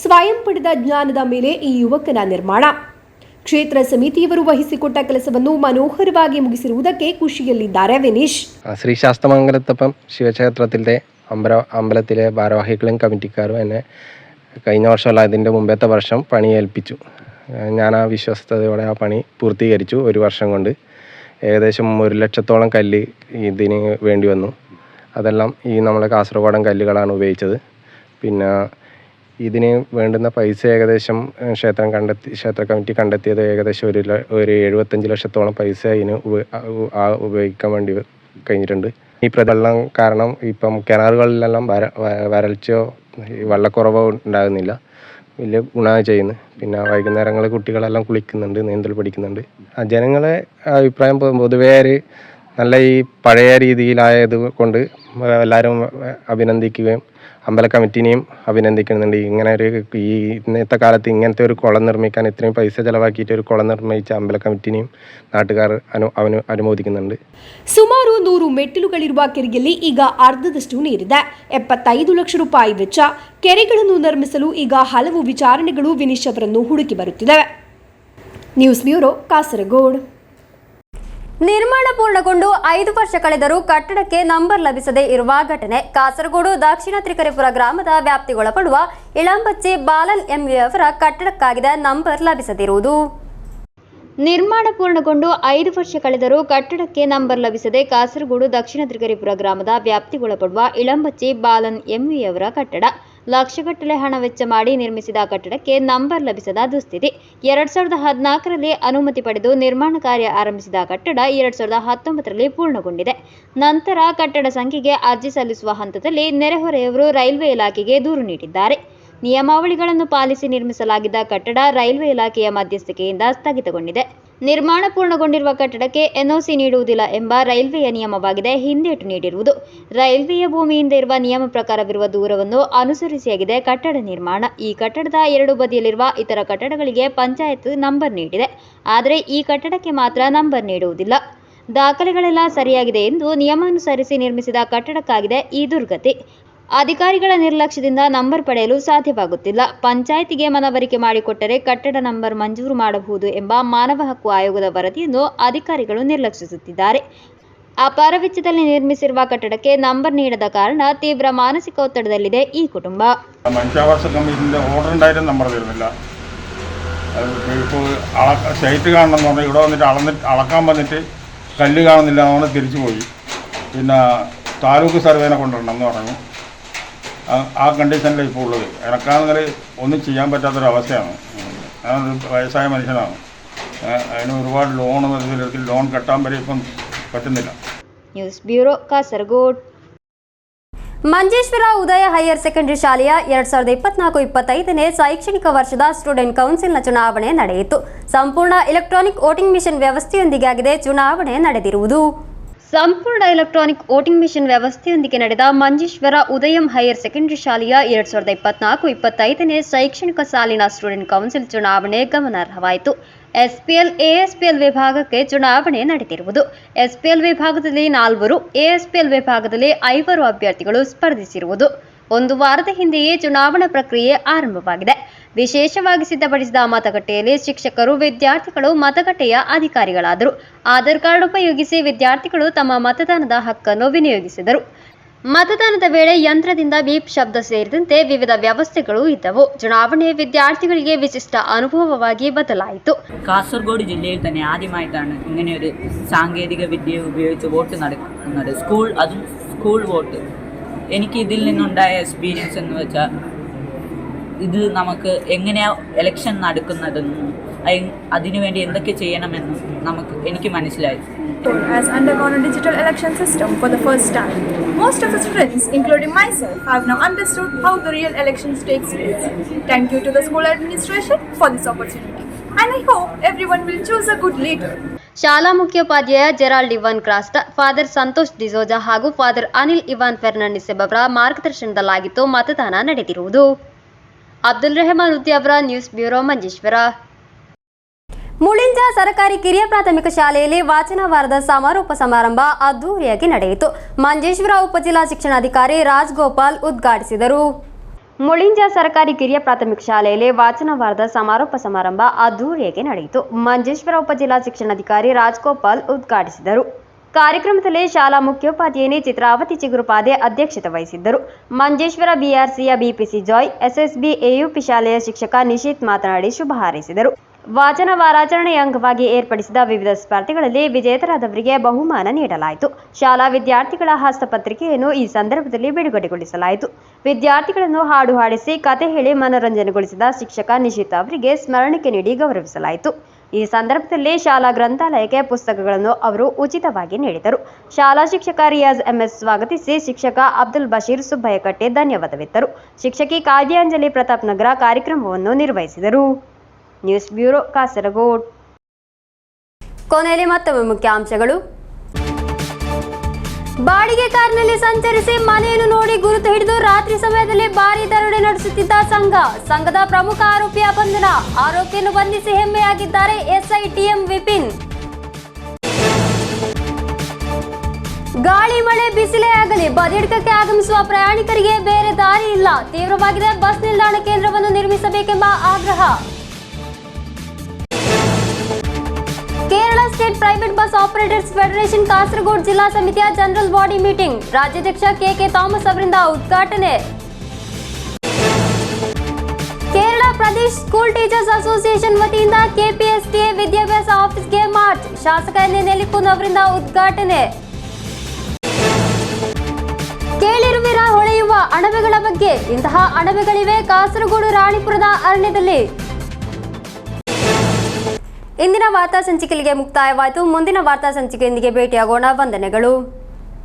ಸ್ವಯಂ ಪಡೆದ ಜ್ಞಾನದ ಮೇಲೆ ಈ ಯುವಕನ ನಿರ್ಮಾಣ. ಕ್ಷೇತ್ರ ಸಮಿತಿಯವರು ವಹಿಸಿಕೊಟ್ಟ ಕೆಲಸವನ್ನು ಮನೋಹರವಾಗಿ ಮುಗಿಸಿರುವುದಕ್ಕೆ ಖುಷಿಯಲ್ಲಿದ್ದಾರೆ ವಿನೀಶ್. ശ്രീ ശാസ്തമംഗലത്തപ്പം ശിവക്ഷേത്രത്തിലെ അമ്പലത്തിലെ ഭാരവാഹികളും കമ്മിറ്റിക്കാരും എന്നെ കഴിഞ്ഞ വർഷമല്ല അതിൻ്റെ മുമ്പത്തെ വർഷം പണി ഏൽപ്പിച്ചു. ഞാൻ ആ വിശ്വസ്തയോടെ ആ പണി പൂർത്തീകരിച്ചു. 1 വർഷം കൊണ്ട് ഏകദേശം 1 ലക്ഷത്തോളം കല്ല് ഇതിന് വേണ്ടി വന്നു. അതെല്ലാം ഈ നമ്മുടെ കാസർഗോഡൻ കല്ലുകളാണ് ഉപയോഗിച്ചത്. പിന്നെ ഇതിന് വേണ്ടുന്ന പൈസ ഏകദേശം ക്ഷേത്ര കമ്മിറ്റി കണ്ടെത്തിയത് ഏകദേശം ഒരു 75 ലക്ഷത്തോളം പൈസ ഇതിന് ഉപയോഗിക്കാൻ വേണ്ടി കഴിഞ്ഞിട്ടുണ്ട്. ഈ വെള്ളം കാരണം ഇപ്പം കിണറുകളിലെല്ലാം വരൾച്ചയോ വെള്ളക്കുറവോ ഉണ്ടാകുന്നില്ല. വലിയ ഗുണമാണ് ചെയ്യുന്നത്. പിന്നെ വൈകുന്നേരങ്ങളിൽ കുട്ടികളെല്ലാം കുളിക്കുന്നുണ്ട്, നീന്തൽ പഠിക്കുന്നുണ്ട്. ജനങ്ങളെ അഭിപ്രായം പൊതുവേ നല്ല ഈ പഴയ രീതിയിലായത് കൊണ്ട് എല്ലാവരും അഭിനന്ദിക്കുകയും അമ്പല കമ്മിറ്റിനെയും അഭിനന്ദിക്കുന്നുണ്ട്. ഇങ്ങനെ ഈ ഇന്നത്തെ കാലത്ത് ഇങ്ങനത്തെ ഒരു കുളം നിർമ്മിക്കാൻ ഇത്രയും പൈസ ചെലവാക്കിയിട്ട് ഒരു കുളം നിർമ്മിച്ച അമ്പല കമ്മിറ്റിനെയും നാട്ടുകാർ അനുമോദിക്കുന്നുണ്ട്. ಸುಮಾರು 100 ಮೆಟ್ಟಿಲುಗಳಿರುವ ಕೆರೆಯಲ್ಲಿ ಈಗ ಅರ್ಧದಷ್ಟು ನೀರಿದೆ. 75 ಲಕ್ಷ ರೂಪಾಯಿ ವೆಚ್ಚ. ಕೆರೆಗಳನ್ನು ನಿರ್ಮಿಸಲು ಈಗ ಹಲವು ವಿಚಾರಣೆಗಳು ವಿನೀಶ್ ಅವರನ್ನು ಹುಡುಕಿ ಬರುತ್ತಿವೆ. News bureau, Kasaragod. ನಿರ್ಮಾಣ ಪೂರ್ಣಗೊಂಡು 5 ವರ್ಷ ಕಳೆದರೂ ಕಟ್ಟಡಕ್ಕೆ ನಂಬರ್ ಲಭಿಸದೇ ಇರುವ ಘಟನೆ. ಕಾಸರಗೋಡು ದಕ್ಷಿಣ ತ್ರಿಕರಿಪುರ ಗ್ರಾಮದ ವ್ಯಾಪ್ತಿಗೊಳಪಡುವ ಇಳಂಬಚ್ಚಿ ಬಾಲನ್ ಎಂವಿ ಅವರ ಕಟ್ಟಡಕ್ಕಾಗಿದೆ ನಂಬರ್ ಲಭಿಸದಿರುವುದು. ನಿರ್ಮಾಣ ಪೂರ್ಣಗೊಂಡು 5 ವರ್ಷ ಕಳೆದರೂ ಕಟ್ಟಡಕ್ಕೆ ನಂಬರ್ ಲಭಿಸದೆ ಕಾಸರಗೋಡು ದಕ್ಷಿಣ ತ್ರಿಕರಿಪುರ ಗ್ರಾಮದ ವ್ಯಾಪ್ತಿಗೊಳಪಡುವ ಇಳಂಬಚ್ಚಿ ಬಾಲನ್ ಎಂವಿ ಅವರ ಕಟ್ಟಡ. ಲಕ್ಷಗಟ್ಟಲೆ ಹಣ ವೆಚ್ಚ ಮಾಡಿ ನಿರ್ಮಿಸಿದ ಕಟ್ಟಡಕ್ಕೆ ನಂಬರ್ ಲಭಿಸದ ದುಸ್ಥಿತಿ. 2014ರಲ್ಲಿ ಅನುಮತಿ ಪಡೆದು ನಿರ್ಮಾಣ ಕಾರ್ಯ ಆರಂಭಿಸಿದ ಕಟ್ಟಡ 2019ರಲ್ಲಿ ಪೂರ್ಣಗೊಂಡಿದೆ. ನಂತರ ಕಟ್ಟಡ ಸಂಖ್ಯೆಗೆ ಅರ್ಜಿ ಸಲ್ಲಿಸುವ ಹಂತದಲ್ಲಿ ನೆರೆಹೊರೆಯವರು ರೈಲ್ವೆ ಇಲಾಖೆಗೆ ದೂರು ನೀಡಿದ್ದಾರೆ. ನಿಯಮಾವಳಿಗಳನ್ನು ಪಾಲಿಸಿ ನಿರ್ಮಿಸಲಾಗಿದ್ದ ಕಟ್ಟಡ ರೈಲ್ವೆ ಇಲಾಖೆಯ ಮಧ್ಯಸ್ಥಿಕೆಯಿಂದ ಸ್ಥಗಿತಗೊಂಡಿದೆ. ನಿರ್ಮಾಣ ಪೂರ್ಣಗೊಂಡಿರುವ ಕಟ್ಟಡಕ್ಕೆ ಎನ್ಒಸಿ ನೀಡುವುದಿಲ್ಲ ಎಂಬ ರೈಲ್ವೆಯ ನಿಯಮವಾಗಿದೆ ಹಿಂದೇಟು ನೀಡಿರುವುದು. ರೈಲ್ವೆಯ ಭೂಮಿಯಿಂದ ಇರುವ ನಿಯಮ ಪ್ರಕಾರವಿರುವ ದೂರವನ್ನು ಅನುಸರಿಸಿಯಾಗಿದೆ ಕಟ್ಟಡ ನಿರ್ಮಾಣ. ಈ ಕಟ್ಟಡದ 2 ಬದಿಯಲ್ಲಿರುವ ಇತರ ಕಟ್ಟಡಗಳಿಗೆ ಪಂಚಾಯತ್ ನಂಬರ್ ನೀಡಿದೆ. ಆದರೆ ಈ ಕಟ್ಟಡಕ್ಕೆ ಮಾತ್ರ ನಂಬರ್ ನೀಡುವುದಿಲ್ಲ. ದಾಖಲೆಗಳೆಲ್ಲ ಸರಿಯಾಗಿದೆ ಎಂದು ನಿಯಮಾನುಸರಿಸಿ ನಿರ್ಮಿಸಿದ ಕಟ್ಟಡಕ್ಕಾಗಿದೆ ಈ ದುರ್ಗತಿ. ಅಧಿಕಾರಿಗಳ ನಿರ್ಲಕ್ಷ್ಯದಿಂದ ನಂಬರ್ ಪಡೆಯಲು ಸಾಧ್ಯವಾಗುತ್ತಿಲ್ಲ. ಪಂಚಾಯಿತಿಗೆ ಮನವರಿಕೆ ಮಾಡಿಕೊಟ್ಟರೆ ಕಟ್ಟಡ ನಂಬರ್ ಮಂಜೂರು ಮಾಡಬಹುದು ಎಂಬ ಮಾನವ ಹಕ್ಕು ಆಯೋಗದ ವರದಿಯನ್ನು ಅಧಿಕಾರಿಗಳು ನಿರ್ಲಕ್ಷಿಸುತ್ತಿದ್ದಾರೆ. ಅಪಾರ ವೆಚ್ಚದಲ್ಲಿ ನಿರ್ಮಿಸಿರುವ ಕಟ್ಟಡಕ್ಕೆ ನಂಬರ್ ನೀಡದ കാരണ തീവ്ര മാനസിക ഒത്തടದಲ್ಲಿದೆ ഈ കുടുംബ. മനുഷ്യാവകാശ കമ്മീഷൻ്റെ ഓർഡർ ഉണ്ടായിട്ടും നമ്പർ തരുന്നില്ല. ഇപ്പോൾ സൈറ്റ് കാണണമെന്ന് പറഞ്ഞാൽ ഇവിടെ വന്നിട്ട് അളക്കാൻ വന്നിട്ട് കല്ല് കാണുന്നില്ല എന്ന് തിരിച്ചു പോയി. പിന്നെ താലൂക്ക് സർവേനെ കൊണ്ടുവരണം എന്ന് പറഞ്ഞു. ആ കണ്ടീഷനിലാണ് ഇപ്പോൾ ഉള്ളത്. എനക്കാണെങ്കിൽ ഒന്നും ചെയ്യാൻ പറ്റാത്തൊരവസ്ഥയാണ്. ഞാനൊരു വയസ്സായ മനുഷ്യനാണ്. അതിന് ഒരുപാട് ലോൺ കെട്ടാൻ വരെ ഇപ്പം പറ്റുന്നില്ല. News bureau Kasaragod. Manjeshwar Udaya higher secondary ಶಾಲೆಯ 2024-25ನೇ ಶೈಕ್ಷಣಿಕ ವರ್ಷದ ಸ್ಟೂಡೆಂಟ್ ಕೌನ್ಸಿಲ್ನ ಚುನಾವಣೆ ನಡೆಯಿತು. ಸಂಪೂರ್ಣ ಎಲೆಕ್ಟ್ರಾನಿಕ್ ವೋಟಿಂಗ್ ಮಿಷನ್ ವ್ಯವಸ್ಥೆಯೊಂದಿಗೆ ಚುನಾವಣೆ ನಡೆದಿರುವುದು. ಸಂಪೂರ್ಣ ಎಲೆಕ್ಟ್ರಾನಿಕ್ ವೋಟಿಂಗ್ ಮಿಷನ್ ವ್ಯವಸ್ಥೆಯೊಂದಿಗೆ ನಡೆದ ಮಂಜೇಶ್ವರ ಉದಯಂ ಹೈಯರ್ ಸೆಕೆಂಡರಿ ಶಾಲೆಯ 2024-25ನೇ ಶೈಕ್ಷಣಿಕ ಸಾಲಿನ ಸ್ಟೂಡೆಂಟ್ ಕೌನ್ಸಿಲ್ ಚುನಾವಣೆ ಗಮನಾರ್ಹವಾಯಿತು. ಎಸ್ಪಿಎಲ್, ಎಎಸ್ಪಿಎಲ್ ವಿಭಾಗಕ್ಕೆ ಚುನಾವಣೆ ನಡೆದಿರುವುದು. ಎಸ್ಪಿಎಲ್ ವಿಭಾಗದಲ್ಲಿ 4, ಎಎಸ್ಪಿಎಲ್ ವಿಭಾಗದಲ್ಲಿ 5 ಅಭ್ಯರ್ಥಿಗಳು ಸ್ಪರ್ಧಿಸಿರುವುದು. 1 ವಾರದ ಹಿಂದೆಯೇ ಚುನಾವಣಾ ಪ್ರಕ್ರಿಯೆ ಆರಂಭವಾಗಿದೆ. ವಿಶೇಷವಾಗಿ ಸಿದ್ಧಪಡಿಸಿದ ಮತಗಟ್ಟೆಯಲ್ಲಿ ಶಿಕ್ಷಕರು, ವಿದ್ಯಾರ್ಥಿಗಳು ಮತಗಟ್ಟೆಯ ಅಧಿಕಾರಿಗಳಾದರು. ಆಧಾರ್ ಕಾರ್ಡ್ ಉಪಯೋಗಿಸಿ ವಿದ್ಯಾರ್ಥಿಗಳು ತಮ್ಮ ಮತದಾನದ ಹಕ್ಕನ್ನು ವಿನಿಯೋಗಿಸಿದರು. ಮತದಾನದ ವೇಳೆ ಯಂತ್ರದಿಂದ ಬೀಪ್ ಶಬ್ದ ಸೇರಿದಂತೆ ವಿವಿಧ ವ್ಯವಸ್ಥೆಗಳು ಇದ್ದವು. ചുനാവണೆ വിദ്യാർത്ഥിಗಳಿಗೆ വിശിഷ്ട അനുഭവವಾಗಿ ബദലാಯಿತು. കാസർഗോഡ് ജില്ലയിൽ തന്നെ ആദ്യമായിട്ടാണ് ഇങ്ങനെയൊരു സാങ്കേതിക വിദ്യ ഉപയോഗിച്ച് വോട്ട് നടക്കുന്നത്. School vote. എനിക്ക് ഇതിൽ നിന്നുണ്ടായ എക്സ്പീരിയൻസ് എന്ന് വെച്ചാൽ ഇത് നമുക്ക് എങ്ങനെയാണ് എലക്ഷൻ നടക്കുന്നതെന്നും അതിനുവേണ്ടി എന്തൊക്കെ ചെയ്യണമെന്നും എനിക്ക് മനസ്സിലായി. Has undergone a digital election system for the first time. Most of the students, including myself, have now understood how the real elections takes place. Thank you to the school administration for this opportunity. And I hope everyone will choose a good leader. ಶಾಲಾ ಮುಖ್ಯೋಪಾಧ್ಯಾಯ Gerald Ivan Crasta, father Santhosh D'Souza ಹಾಗೂ father Anil Ivan Fernandes ಅವರ ಮಾರ್ಗದರ್ಶನದಲ್ಲಾಗಿತ್ತು ಮತದಾನ ನಡೆದಿರುವುದು. Abdul Rehman Udyavar, news bureau, Manjeshwar. Mulinja ಸರ್ಕಾರಿ ಕಿರಿಯ ಪ್ರಾಥಮಿಕ ಶಾಲೆಯಲ್ಲಿ ವಾಚನ ವಾರದ ಸಮಾರೋಪ ಸಮಾರಂಭ ಅದ್ದೂರಿಯಾಗಿ ನಡೆಯಿತು. ಮಂಜೇಶ್ವರ ಉಪಜಿಲ್ಲಾ ಶಿಕ್ಷಣಾಧಿಕಾರಿ ರಾಜ್ಗೋಪಾಲ್ ಉದ್ಘಾಟಿಸಿದರು. ಮುಳಿಂಜ ಸರ್ಕಾರಿ ಕಿರಿಯ ಪ್ರಾಥಮಿಕ ಶಾಲೆಯಲ್ಲಿ ವಾಚನ ವಾರದ ಸಮಾರೋಪ ಸಮಾರಂಭ ಅದ್ದೂರಿಯಾಗಿ ನಡೆಯಿತು. ಮಂಜೇಶ್ವರ ಉಪಜಿಲ್ಲಾ ಶಿಕ್ಷಣಾಧಿಕಾರಿ ರಾಜ್ಗೋಪಾಲ್ ಉದ್ಘಾಟಿಸಿದರು. ಕಾರ್ಯಕ್ರಮದಲ್ಲಿ ಶಾಲಾ ಮುಖ್ಯೋಪಾಧ್ಯಾಯಿನಿ ಚಿತ್ರಾವತಿ ಚಿಗುರುಪಾದೆ ಅಧ್ಯಕ್ಷತೆ ವಹಿಸಿದ್ದರು. ಮಂಜೇಶ್ವರ ಬಿಆರ್ಸಿಯ ಬಿಪಿಸಿ ಜಾಯ್, ಎಸ್ಎಸ್ಬಿ ಎಯುಪಿ ಶಾಲೆಯ ಶಿಕ್ಷಕ ನಿಶೀತ್ ಮಾತನಾಡಿ ಶುಭ ಹಾರೈಸಿದರು. ವಾಚನ ವಾರಾಚರಣೆಯ ಅಂಗವಾಗಿ ಏರ್ಪಡಿಸಿದ ವಿವಿಧ ಸ್ಪರ್ಧೆಗಳಲ್ಲಿ ವಿಜೇತರಾದವರಿಗೆ ಬಹುಮಾನ ನೀಡಲಾಯಿತು. ಶಾಲಾ ವಿದ್ಯಾರ್ಥಿಗಳ ಹಸ್ತಪತ್ರಿಕೆಯನ್ನು ಈ ಸಂದರ್ಭದಲ್ಲಿ ಬಿಡುಗಡೆಗೊಳಿಸಲಾಯಿತು. ವಿದ್ಯಾರ್ಥಿಗಳನ್ನು ಹಾಡು ಹಾಡಿಸಿ ಕತೆ ಹೇಳಿ ಮನೋರಂಜನೆಗೊಳಿಸಿದ ಶಿಕ್ಷಕ ನಿಶೀತ್ ಅವರಿಗೆ ಸ್ಮರಣಿಕೆ ನೀಡಿ ಗೌರವಿಸಲಾಯಿತು. ಈ ಸಂದರ್ಭದಲ್ಲಿ ಶಾಲಾ ಗ್ರಂಥಾಲಯಕ್ಕೆ ಪುಸ್ತಕಗಳನ್ನು ಅವರು ಉಚಿತವಾಗಿ ನೀಡಿದರು. ಶಾಲಾ ಶಿಕ್ಷಕ ರಿಯಾಜ್ ಎಂಎಸ್ ಸ್ವಾಗತಿಸಿ ಶಿಕ್ಷಕ ಅಬ್ದುಲ್ ಬಶೀರ್ ಸುಬ್ಬಯ್ಯಕಟ್ಟೆ ಧನ್ಯವಾದವಿತ್ತರು. ಶಿಕ್ಷಕಿ ಕಾವ್ಯಾಂಜಲಿ ಪ್ರತಾಪ್ ನಗರ ಕಾರ್ಯಕ್ರಮವನ್ನು ನಿರ್ವಹಿಸಿದರು. News bureau, Kasaragod. ಕೊನೆಯಲ್ಲಿ ಮತ್ತೊಮ್ಮೆ ಮುಖ್ಯಾಂಶಗಳು. ಬಾಡಿಗೆ ಕಾರಿನಲ್ಲಿ ಸಂಚರಿಸಿ ಮನೆಯನ್ನು ನೋಡಿ ಗುರುತು ಹಿಡಿದು ರಾತ್ರಿ ಸಮಯದಲ್ಲಿ ಭಾರೀ ದರೋಡೆ ನಡೆಸುತ್ತಿದ್ದ ಸಂಘದ ಪ್ರಮುಖ ಆರೋಪಿಯ ಬಂಧನ. ಆರೋಪಿಯನ್ನು ಬಂಧಿಸಿ ಹೆಮ್ಮೆಯಾಗಿದ್ದಾರೆ ಎಸ್ಐ ಟಿಎಂ ವಿಪಿನ್. ಗಾಳಿ ಮಳೆ ಬಿಸಿಲೇ ಆಗಲಿ ಬದಿಡ್ಕಕ್ಕೆ ಆಗಮಿಸುವ ಪ್ರಯಾಣಿಕರಿಗೆ ಬೇರೆ ದಾರಿ ಇಲ್ಲ. ತೀವ್ರವಾಗಿದೆ ಬಸ್ ನಿಲ್ದಾಣ ಕೇಂದ್ರವನ್ನು ನಿರ್ಮಿಸಬೇಕೆಂಬ ಆಗ್ರಹ. Kerala state private bus operators federation Kasaragod ಜಿಲ್ಲಾ ಸಮಿತಿಯ ಜನರಲ್ ಬಾಡಿ ಮೀಟಿಂಗ್ ರಾಜ್ಯಾಧ್ಯಕ್ಷ ಕೆ ಥಾಮಸ್ ಅವರಿಂದ ಉದ್ಘಾಟನೆ. Kerala Pradesh school teachers association ವತಿಯಿಂದ ಕೆಪಿಎಸ್ಟಿಎ ವಿದ್ಯಾಭ್ಯಾಸ ಆಫೀಸ್ಗೆ ಮಾರ್ಚ್ ಶಾಸಕ ನೆಲಿಕುನ್ ಅವರಿಂದ ಉದ್ಘಾಟನೆ. ಕೇಳಿರುವಿರ ಹೊಳೆಯುವ ಅಣಬೆಗಳ ಬಗ್ಗೆ. ಇಂತಹ ಅಣಬೆಗಳಿವೆ ಕಾಸರಗೋಡು ರಾಣಿಪುರದ ಅರಣ್ಯದಲ್ಲಿ. ಇಂದಿನ ವಾರ್ತಾ ಸಂಚಿಕೆಗೆ ಮುಕ್ತಾಯವಾಯಿತು. ಮುಂದಿನ ವಾರ್ತಾ ಸಂಚಿಕೆಯೊಂದಿಗೆ ಭೇಟಿಯಾಗೋಣ. ವಂದನೆಗಳು.